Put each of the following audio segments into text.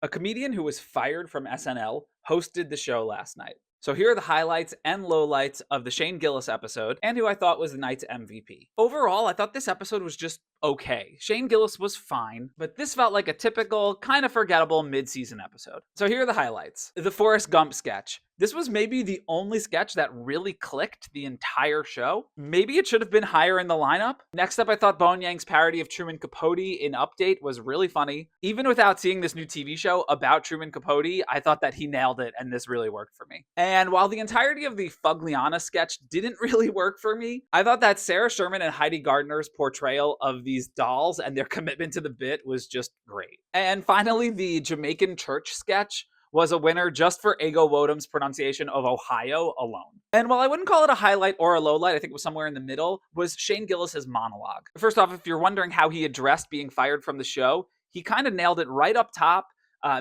A comedian who was fired from SNL hosted the show last night. So here are the highlights and lowlights of the Shane Gillis episode and who I thought was the night's MVP. Overall, I thought this episode was just okay. Shane Gillis was fine, but this felt like a typical, kind of forgettable mid-season episode. So here are the highlights. The Forrest Gump sketch. This was maybe the only sketch that really clicked the entire show. Maybe it should have been higher in the lineup. Next up, I thought Bowen Yang's parody of Truman Capote in Update was really funny. Even without seeing this new TV show about Truman Capote, I thought that he nailed it, and this really worked for me. And while the entirety of the Fugliana sketch didn't really work for me, I thought that Sarah Sherman and Heidi Gardner's portrayal of these dolls and their commitment to the bit was just great. And finally, the Jamaican church sketch was a winner just for Ego Wodom's pronunciation of Ohio alone. And while I wouldn't call it a highlight or a lowlight, I think it was somewhere in the middle, was Shane Gillis's monologue. First off, if you're wondering how he addressed being fired from the show, he kind of nailed it right up top.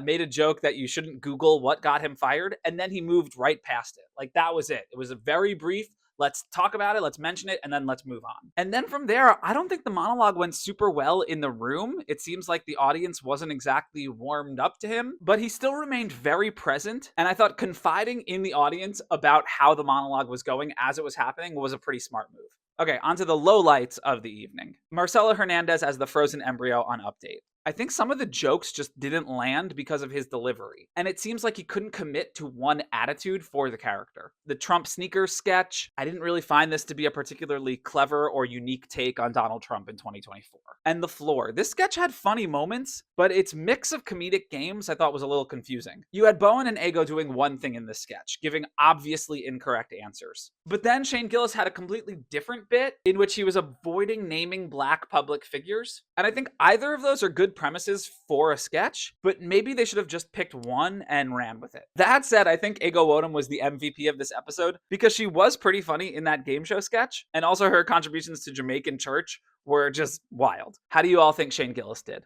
Made a joke that you shouldn't Google what got him fired, and then he moved right past it. Like, that was it. It was a very brief, let's talk about it, let's mention it, and then let's move on. And then from there, I don't think the monologue went super well in the room. It seems like the audience wasn't exactly warmed up to him, but he still remained very present. And I thought confiding in the audience about how the monologue was going as it was happening was a pretty smart move. Okay, on to the lowlights of the evening. Marcelo Hernandez as the frozen embryo on Update. I think some of the jokes just didn't land because of his delivery, and it seems like he couldn't commit to one attitude for the character. The Trump sneakers sketch, I didn't really find this to be a particularly clever or unique take on Donald Trump in 2024. And The Floor. This sketch had funny moments, but its mix of comedic games I thought was a little confusing. You had Bowen and Ego doing one thing in this sketch, giving obviously incorrect answers. But then Shane Gillis had a completely different bit in which he was avoiding naming black public figures. And I think either of those are good premises for a sketch, but maybe they should have just picked one and ran with it. That said, I think Ego Wodum was the MVP of this episode because she was pretty funny in that game show sketch, and also her contributions to Jamaican church were just wild. How do you all think Shane Gillis did?